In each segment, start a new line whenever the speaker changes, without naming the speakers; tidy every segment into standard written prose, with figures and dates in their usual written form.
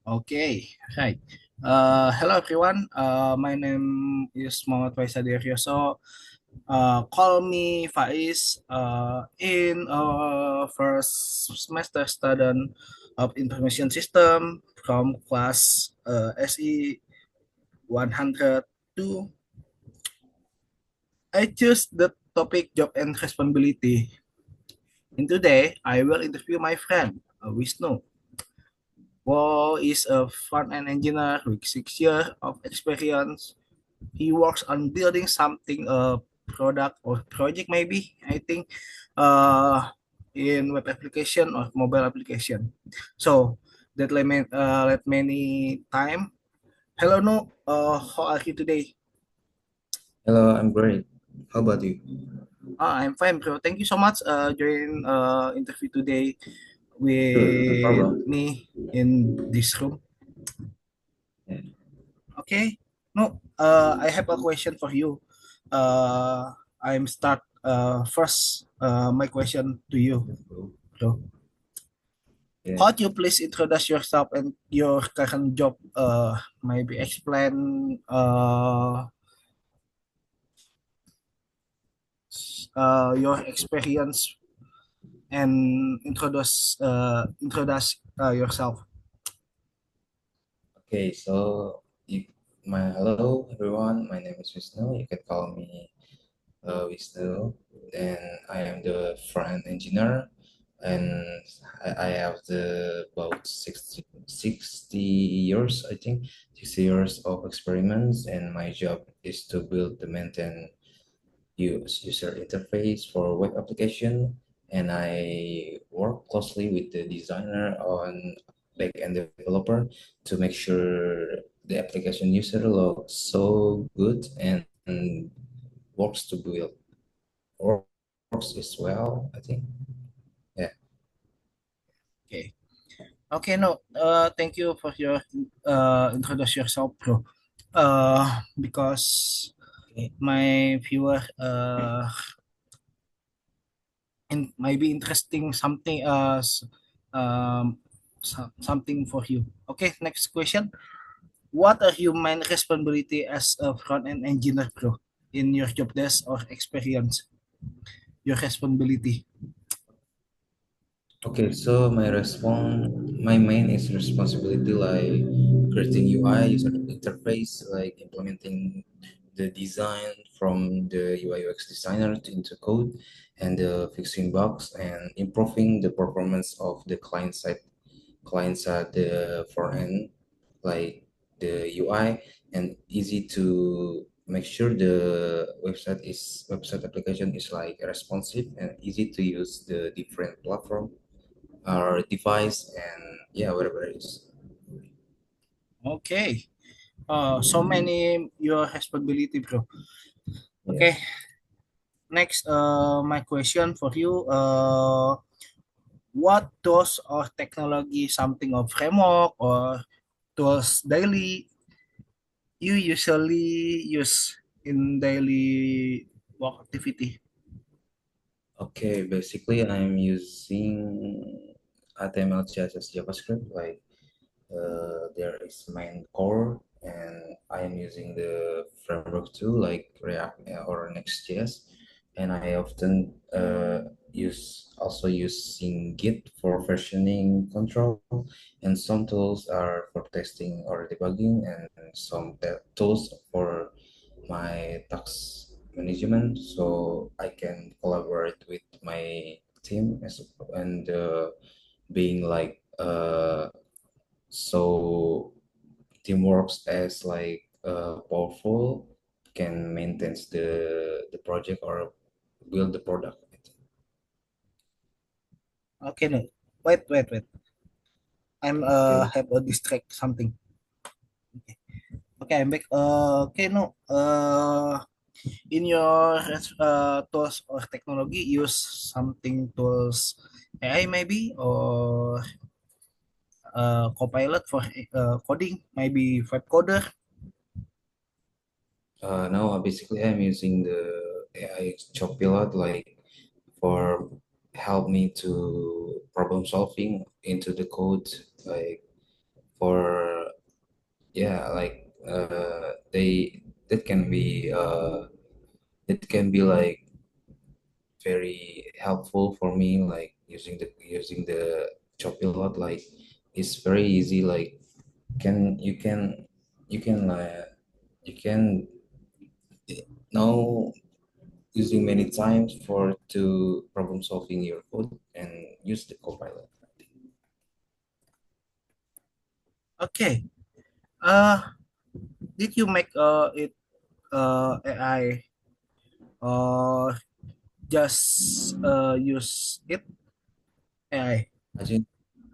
Okay, right. Hello everyone. My name is Muhammad Faisal Deryoso. Call me Faiz. In first semester student of information system from class SE 102. I choose the topic job and responsibility. And today I will interview my friend Wisnu. Wo is a front-end engineer with 6 years of experience. He works on building something, a product or project maybe, I think, uh, in web application or mobile application. So that let many time. Hello, no. How are you today?
Hello, I'm great. How about you?
I'm fine, bro. Thank you so much. Join interview today
Sure, no
with
problem.
me in this room.
Yeah.
Okay. No, I have a question for you. I'm start first my question to you. So,
Yeah.
could you please introduce yourself and your current job? Maybe explain your experience and introduce yourself.
Okay, so hello everyone. My name is Wisnu. You can call me Wisnu. And I am the front engineer, and I have about 60 years, I think, 60 years of experiments. And my job is to build the maintain user interface for web application, and I work closely with the designer on backend developer to make sure the application user looks so good and works to build works as well, I think. Yeah.
Okay. Okay. No. Thank you for your introduce yourself, bro. Because
Okay.
my viewer might be interesting something um something for you. Okay, next question. What are your main responsibility as a front end engineer, bro, in your job desk or experience? Your responsibility.
Okay, so my main is responsibility like creating UI user interface, like implementing the design from the UI UX designer into code, and fixing bugs and improving the performance of the client side the front end, like the UI, and easy to make sure the website application is like responsive and easy to use the different platform or device, and yeah, whatever it is.
Okay. So many your responsibility, bro.
Yeah.
Okay. Next, my question for you. What tools or technology, something of framework or tools daily you usually use in daily work activity?
Okay, basically I'm using HTML, CSS, JavaScript. Like there is main core, and I am using the framework too, like React or Next.js. And I often using Git for versioning control, and some tools are for testing or debugging, and some tools for my task management, so I can collaborate with my team and being like so teamwork as like powerful can maintain the project or build the product.
Okay, no. Wait. I'm
Okay.
have a distract something. Okay, I'm back. Okay, no. In your tools or technology, use something tools AI maybe or Copilot for coding, maybe web coder.
Now basically I'm using the AI Copilot like for help me to problem solving into the code, like for yeah, like they that can be it can be like very helpful for me, like using the Copilot. Like it's very easy. Like can you can you can know using many times for to problem solving your code and use the Copilot.
Okay. Uh, did you make it AI or just use it AI?
I think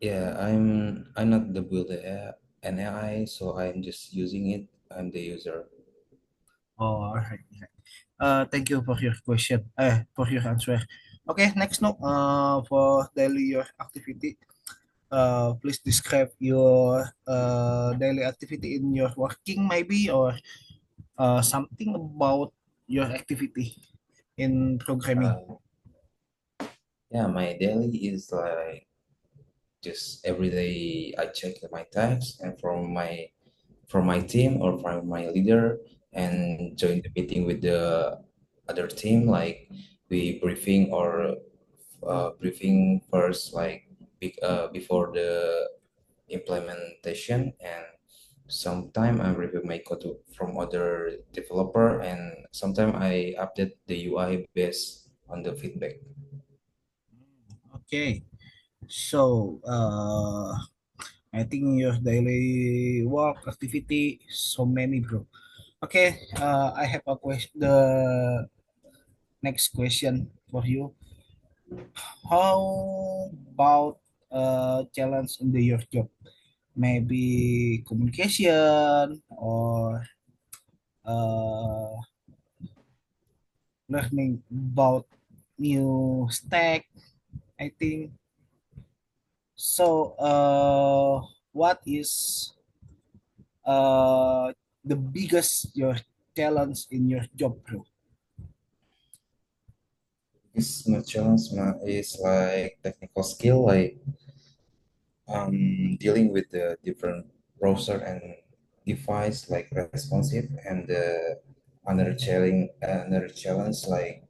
yeah, I'm not the builder an AI, so I'm just using it. I'm the user.
Oh, alright. Thank you for your question. For your answer. Okay, next now. For daily your activity. Please describe your daily activity in your working maybe or something about your activity in programming.
Uh, yeah, my daily is like just every day I check my tasks and from my team or from my leader and join the meeting with the other team. Like we briefing or briefing first, like before the implementation, and sometime I review my code from other developer, and sometime I update the UI based on the feedback.
Okay, so I think your daily work activity so many bro. Okay, I have a question. The next question for you. How about challenge in your job? Maybe communication or uh, learning about new stack. I think so. What is uh, the biggest your challenge in your job, bro?
This my challenge is like technical skill, like dealing with the different browser and device like responsive, and another challenge like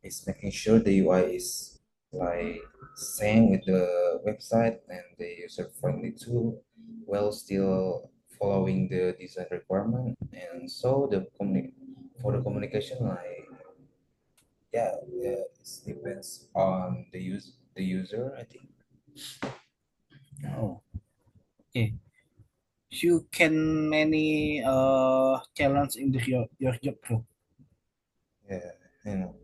is making sure the UI is like same with the website and the user friendly too, while still following the design requirement. And so for the communication, like yeah, it depends on the user, I think.
Oh, okay. You can many challenge in your job, bro.
Yeah, you know.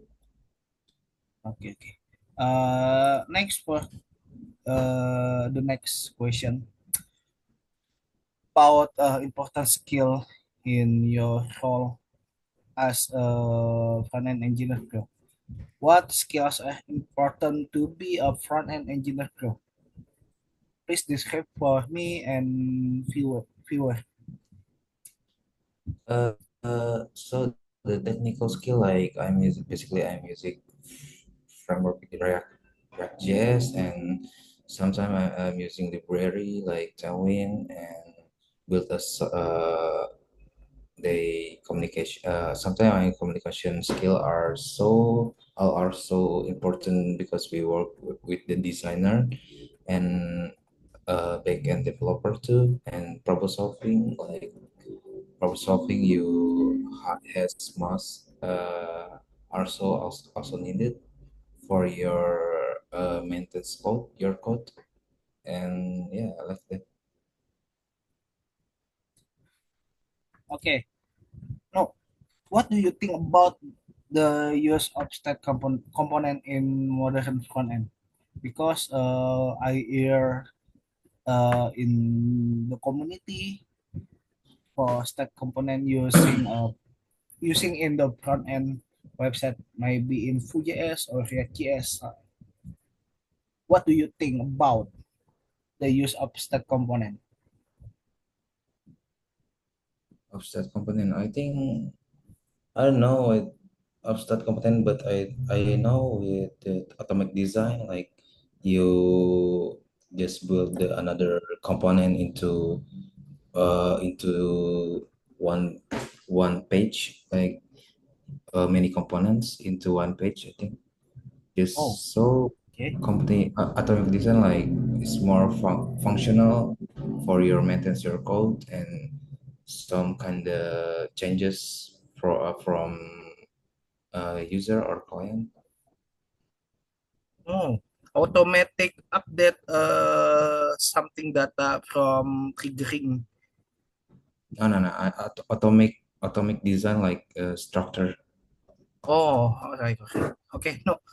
Okay, okay. Next for the next question about important skill in your role as a front-end engineer, bro. What skills are important to be a front-end engineer, bro? Please describe for me and viewer.
So the technical skill, like I'm using framework React.js, and sometimes I'm using library like Tailwind and build the communication. Sometimes my communication skill are so important because we work with the designer and backend developer too, and problem solving has must also needed for your maintenance code, your code, and yeah, I like that.
Okay. No, what do you think about the use of state component in modern front end? Because I hear in the community for stack component using in the front end website maybe in Vue.js or React.js. What do you think about the use of stack component?
Upstart component, I think I don't know it upstart component, but I know with the atomic design, like you just build another component into one one page, like many components into one page, I think.
Oh,
Just so
okay.
company atomic design like is more functional for your maintenance your code and some kind of changes from user or client.
Oh, automatic update something data from triggering.
No, no, no. Atomic design like structure.
Oh, all right. Okay. Okay. No.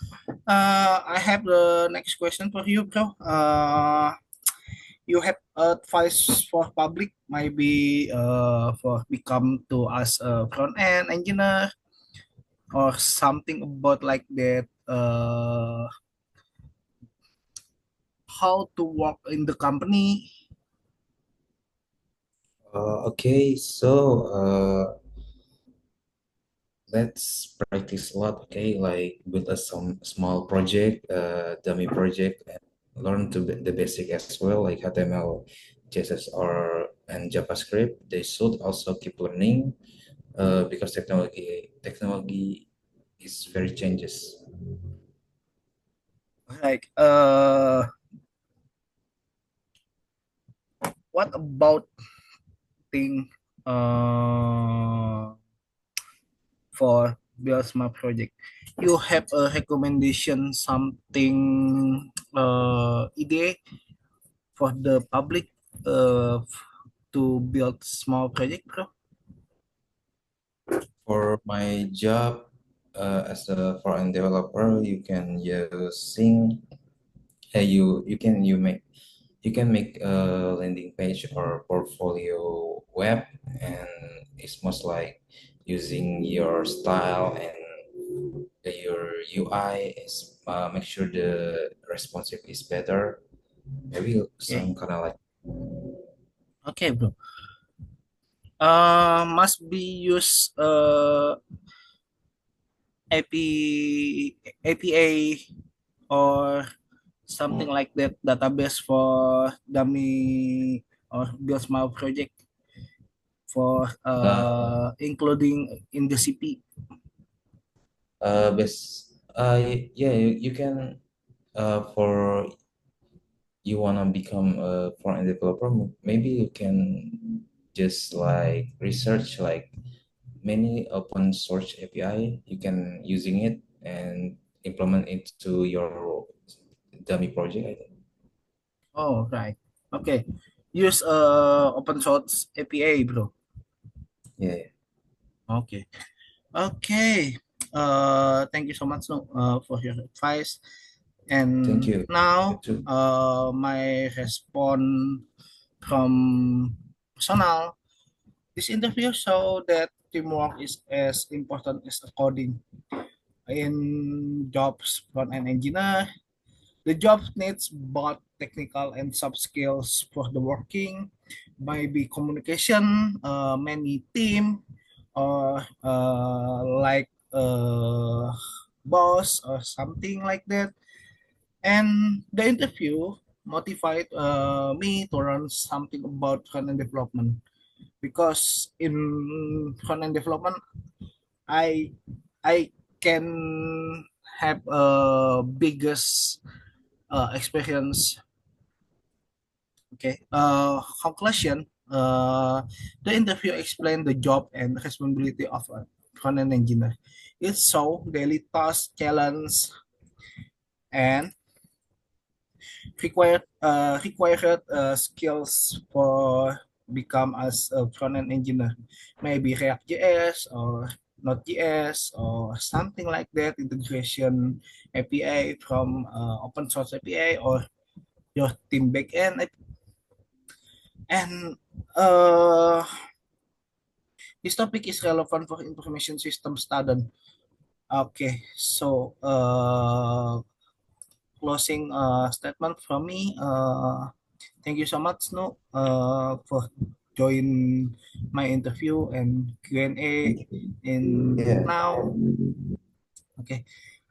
I have the next question for you, bro. You have advice for public, maybe for become to as a front end engineer or something about like that. How to work in the company.
Okay, so let's practice a lot. Okay, like build a some small project, dummy project, and learn the basic as well, like HTML, CSS, or and JavaScript. They should also keep learning, because technology is very changes.
Like, what about thing uh, for build smart project? You have a recommendation something idea for the public to build small project, bro?
For my job as a front-end developer, you can use Sing. You can make a landing page or portfolio web, and it's most like using your style and your UI is make sure the responsive is better. Maybe
Okay,
some kind of like
okay, bro. Must be use APA or something like that database for dummy or build small project for
uh,
including in the CP.
best yeah, you can for you wanna become a front-end developer, maybe you can just like research like many open source API. You can using it and implement it to your dummy project, I think.
Oh, right. Okay. Use open source APA, bro.
Yeah, yeah.
Okay. Okay. Thank you so much, no, for your advice.
Thank
And
you. You
now,
too.
my response from personal. This interview show that teamwork is as important as coding. In jobs front end engineer, the job needs both technical and soft skills for the working, maybe communication, many team, or like boss or something like that. And the interview motivated me to learn something about front end development because in front end development I I can have a biggest experience. Okay. Conclusion. The interview explained the job and responsibility of a front-end engineer. It show daily tasks, challenge, and required skills for become as a front-end engineer. Maybe React.js or Node.js or something like that. Integration API from open source API or your team backend. And uh, this topic is relevant for information system student. Okay, so closing statement from me. Thank you so much, no, for join my interview and Q&A
Thank you.
in
Yeah.
now. Okay,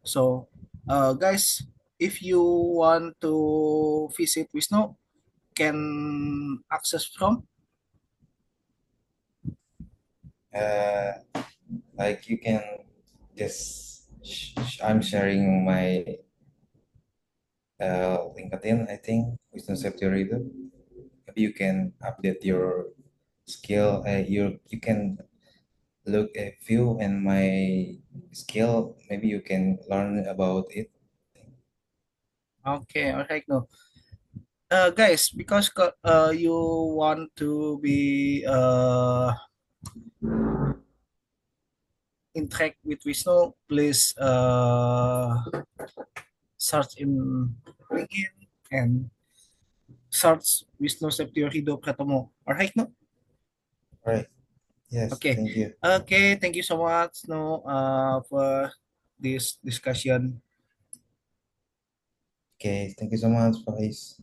so guys, if you want to visit Wisnu, can access from.
Uh, like you can just I'm sharing my LinkedIn, I think, Wisdom Safety Reader. Maybe you can update your skill. You can look a view and my skill. Maybe you can learn about it.
Okay, alright, no. Guys, because you want to be interact with Wisnu, please search in LinkedIn and search Wisnu Septiohido Pratomo. Alright, no?
Right. Yes.
Okay.
Thank you.
Okay, thank you so much, no, for this discussion.
Okay. Thank you so much, Faiz.